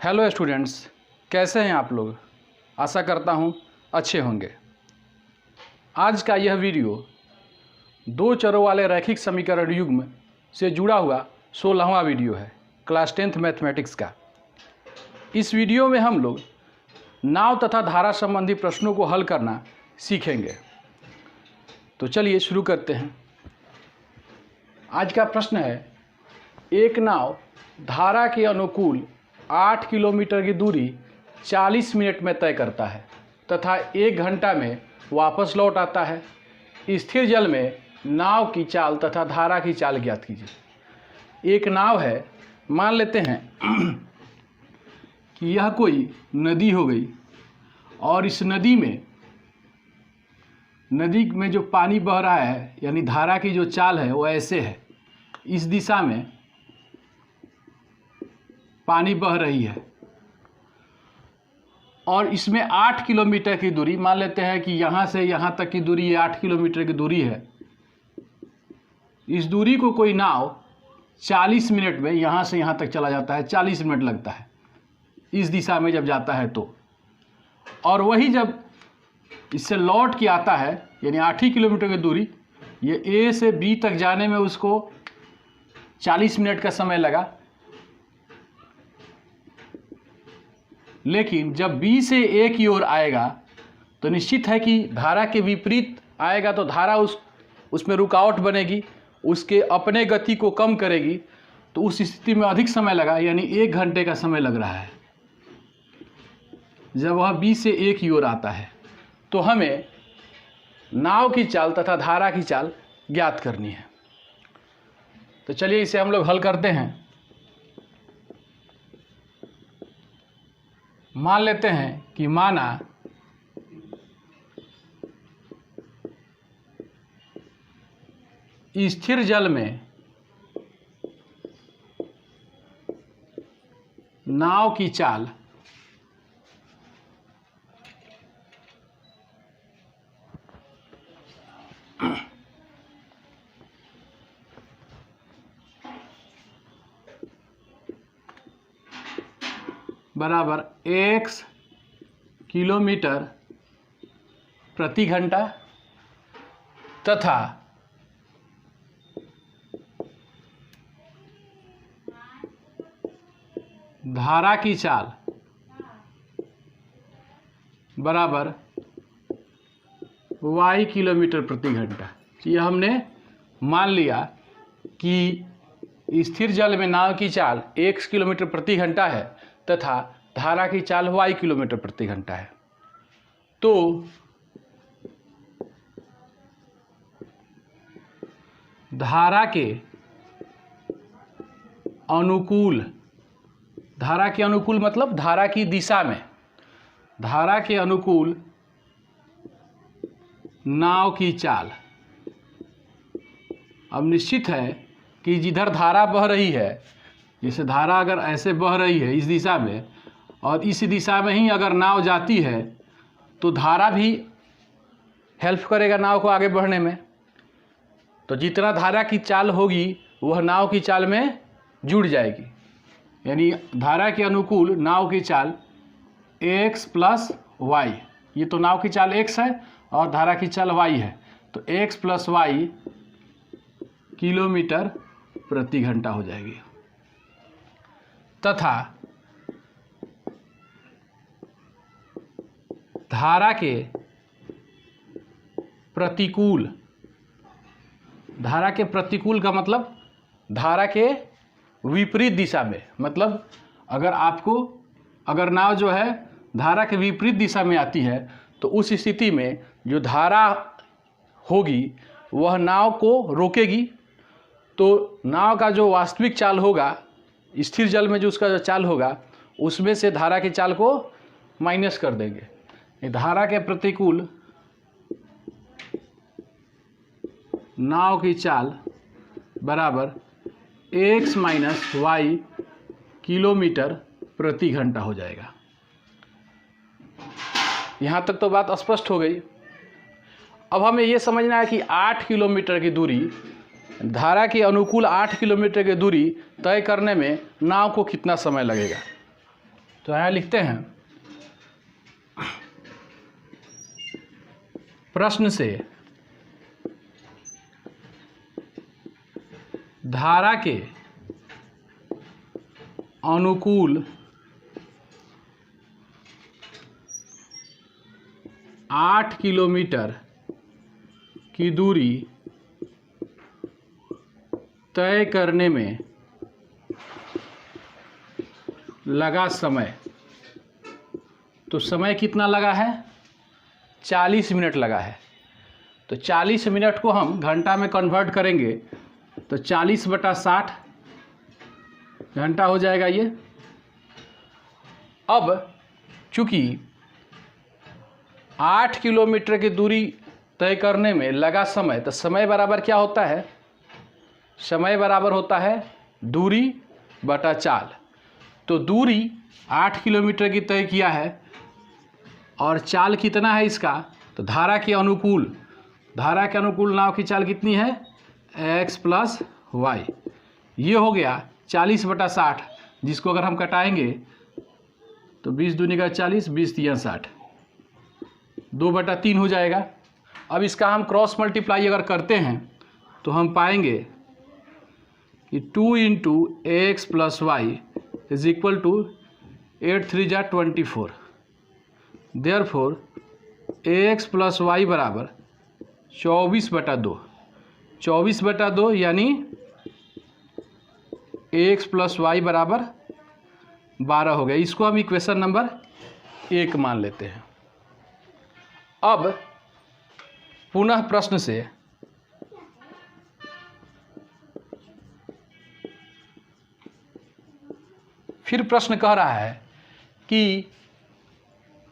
Hello students, कैसे हैं आप लोग। आशा करता हूं अच्छे होंगे। आज का यह वीडियो दो चरों वाले रैखिक समीकरण युग्म से जुड़ा हुआ 16वां वीडियो है क्लास 10th मैथमेटिक्स का। इस वीडियो में हम लोग नाव तथा धारा संबंधी प्रश्नों को हल करना सीखेंगे। तो चलिए शुरू करते हैं। आज का प्रश्न है, एक नाव धारा के अनुकूल 8 किलोमीटर की दूरी 40 मिनट में तय करता है तथा 1 घंटा में वापस लौट आता है। स्थिर जल में नाव की चाल तथा धारा की चाल ज्ञात कीजिए। एक नाव है, मान लेते हैं कि यह कोई नदी हो गई और इस नदी में जो पानी बह रहा है यानी धारा की जो चाल है वो ऐसे है। इस दिशा में पानी बह रही है और इसमें 8 किलोमीटर की दूरी, मान लेते हैं कि यहाँ से यहाँ तक की दूरी 8 किलोमीटर की दूरी है। इस दूरी को कोई नाव 40 मिनट में यहाँ से यहाँ तक चला जाता है। 40 मिनट लगता है इस दिशा में जब जाता है तो, और वही जब इससे लौट के आता है यानी 8 ही किलोमीटर की दूरी, ये ए से बी तक जाने में उसको 40 मिनट का समय लगा। लेकिन जब बी से ए की ओर आएगा तो निश्चित है कि धारा के विपरीत आएगा तो धारा उसमें रुकावट बनेगी, उसके अपने गति को कम करेगी, तो उस स्थिति में अधिक समय लगा यानी 1 घंटे का समय लग रहा है जब वह बी से ए की ओर आता है। तो हमें नाव की चाल तथा धारा की चाल ज्ञात करनी है। तो चलिए इसे हम लोग हल करते हैं। मान लेते हैं कि माना स्थिर जल में नाव की चाल बराबर x किलोमीटर प्रति घंटा तथा धारा की चाल बराबर y किलोमीटर प्रति घंटा। यह हमने मान लिया कि स्थिर जल में नाव की चाल x किलोमीटर प्रति घंटा है तथा धारा की चाल y किलोमीटर प्रति घंटा है। तो धारा के अनुकूल मतलब धारा की दिशा में, धारा के अनुकूल नाव की चाल। अब निश्चित है कि जिधर धारा बह रही है, जैसे धारा अगर ऐसे बह रही है इस दिशा में और इस दिशा में ही अगर नाव जाती है तो धारा भी हेल्प करेगा नाव को आगे बढ़ने में। तो जितना धारा की चाल होगी वह नाव की चाल में जुड़ जाएगी, यानी धारा के अनुकूल नाव की चाल x प्लस वाई। ये तो नाव की चाल x है और धारा की चाल y है, तो x प्लस वाई किलोमीटर प्रति घंटा हो जाएगी। तथा धारा के प्रतिकूल, धारा के प्रतिकूल का मतलब धारा के विपरीत दिशा में, मतलब अगर नाव जो है धारा के विपरीत दिशा में आती है तो उस स्थिति में जो धारा होगी वह नाव को रोकेगी। तो नाव का जो वास्तविक चाल होगा, स्थिर जल में जो उसका जो चाल होगा उसमें से धारा की चाल को माइनस कर देंगे। धारा के प्रतिकूल नाव की चाल बराबर x माइनस वाई किलोमीटर प्रति घंटा हो जाएगा। यहाँ तक तो बात स्पष्ट हो गई। अब हमें ये समझना है कि 8 किलोमीटर की दूरी धारा के अनुकूल 8 किलोमीटर की दूरी तय करने में नाव को कितना समय लगेगा। तो यहाँ लिखते हैं, प्रश्न से धारा के अनुकूल 8 किलोमीटर की दूरी तय करने में लगा समय। तो समय कितना लगा है? 40 मिनट लगा है। तो 40 मिनट को हम घंटा में कन्वर्ट करेंगे तो 40/60 घंटा हो जाएगा ये। अब चूँकि 8 किलोमीटर की दूरी तय करने में लगा समय, तो समय बराबर क्या होता है? समय बराबर होता है दूरी बटा चाल। तो दूरी 8 किलोमीटर की तय किया है और चाल कितना है इसका? तो धारा के अनुकूल नाव की चाल कितनी है? x + y। ये हो गया 40/60, जिसको अगर हम कटाएंगे तो 20 दूनी का 40, 20 तिया 60, 2/3 हो जाएगा। अब इसका हम क्रॉस मल्टीप्लाई अगर करते हैं तो हम पाएंगे कि 2 × x + y = 8 3 जा 24। देयरफॉर x + y बराबर 24/2। 24/2 यानी x + y बराबर 12 हो गया। इसको हम इक्वेशन नंबर 1 मान लेते हैं। अब पुनः प्रश्न से फिर प्रश्न कह रहा है कि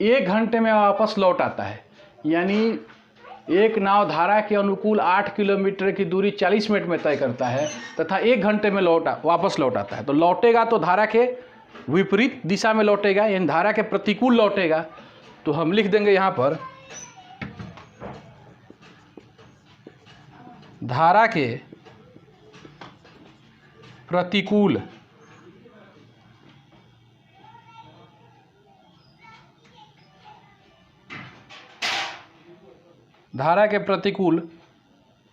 1 घंटे में वापस लौट आता है, यानी एक नाव धारा के अनुकूल 8 किलोमीटर की दूरी 40 मिनट में तय करता है तथा 1 घंटे में वापस लौट आता है। तो लौटेगा तो धारा के विपरीत दिशा में लौटेगा, यानी धारा के प्रतिकूल लौटेगा। तो हम लिख देंगे यहाँ पर धारा के प्रतिकूल धारा के प्रतिकूल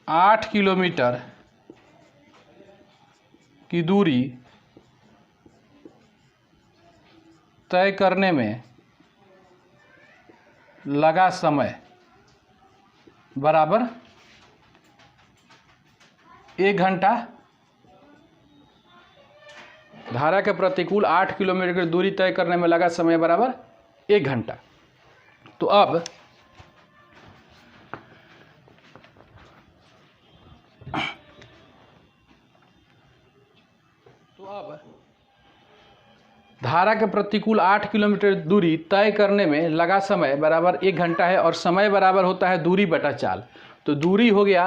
8 किलोमीटर की दूरी तय करने में लगा समय बराबर 1 घंटा। धारा के प्रतिकूल 8 किलोमीटर की दूरी तय करने में लगा समय बराबर 1 घंटा। तो अब धारा के प्रतिकूल 8 किलोमीटर दूरी तय करने में लगा समय बराबर 1 घंटा है और समय बराबर होता है दूरी बटा चाल। तो दूरी हो गया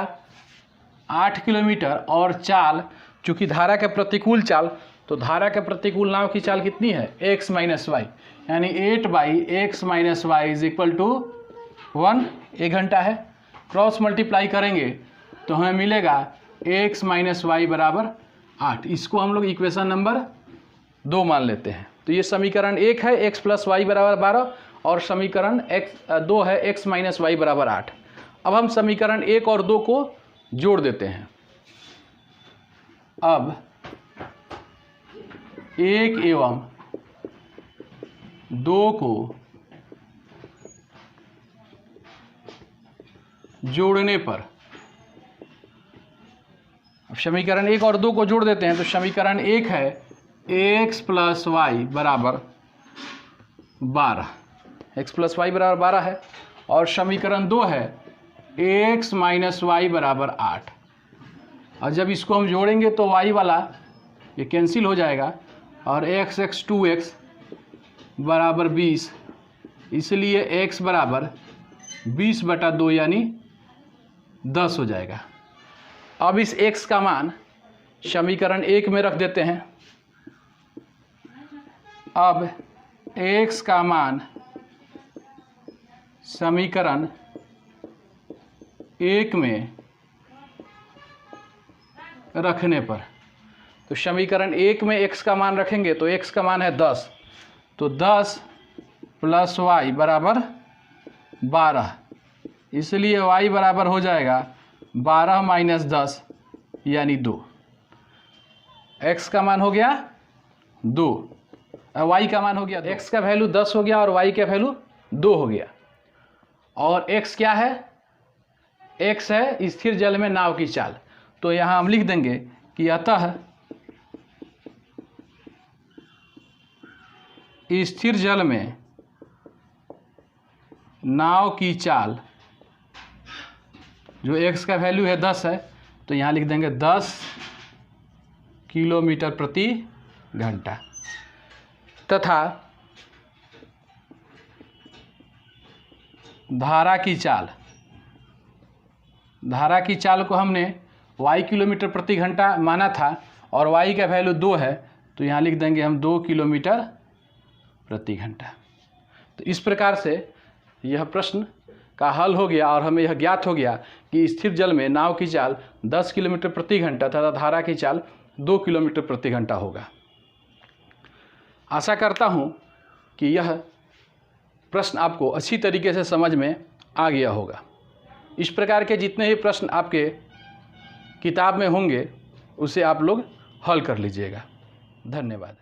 8 किलोमीटर और चाल, चूँकि धारा के प्रतिकूल चाल, तो धारा के प्रतिकूल नाव की चाल कितनी है? x - y, यानी 8/x - y = 1। 1 घंटा है। क्रॉस मल्टीप्लाई करेंगे तो हमें मिलेगा x - y बराबर 8। इसको हम लोग इक्वेशन नंबर 2 मान लेते हैं। तो ये समीकरण 1 है, x + y बराबर 12, और समीकरण 2 है, x - y बराबर 8। अब हम समीकरण 1 और 2 को जोड़ देते हैं। अब 1 एवं 2 को जोड़ने पर, अब समीकरण 1 और 2 को जोड़ देते हैं तो समीकरण 1 है x + y बराबर 12, x + y बराबर 12 है, और समीकरण 2 है x - y बराबर 8। और जब इसको हम जोड़ेंगे तो y वाला ये कैंसिल हो जाएगा और x 2x बराबर 20, इसलिए x बराबर 20/2 यानी 10 हो जाएगा। अब इस x का मान समीकरण 1 में रख देते हैं। अब x का मान समीकरण 1 में रखने पर, तो समीकरण 1 में x का मान रखेंगे तो x का मान है 10, तो 10 + y बराबर 12, इसलिए y बराबर हो जाएगा 12 - 10 यानी 2। x का मान हो गया 2, y का मान हो गया, x का वैल्यू 10 हो गया और y का वैल्यू 2 हो गया। और x क्या है? x है स्थिर जल में नाव की चाल। तो यहाँ हम लिख देंगे कि अतः स्थिर जल में नाव की चाल, जो x का वैल्यू है 10 है, तो यहाँ लिख देंगे 10 किलोमीटर प्रति घंटा। तथा धारा की चाल, धारा की चाल को हमने y किलोमीटर प्रति घंटा माना था और y का वैल्यू 2 है, तो यहाँ लिख देंगे हम 2 किलोमीटर प्रति घंटा। तो इस प्रकार से यह प्रश्न का हल हो गया और हमें यह ज्ञात हो गया कि स्थिर जल में नाव की चाल 10 किलोमीटर प्रति घंटा तथा धारा की चाल 2 किलोमीटर प्रति घंटा होगा। आशा करता हूँ कि यह प्रश्न आपको अच्छी तरीके से समझ में आ गया होगा। इस प्रकार के जितने ही प्रश्न आपके किताब में होंगे उसे आप लोग हल कर लीजिएगा। धन्यवाद।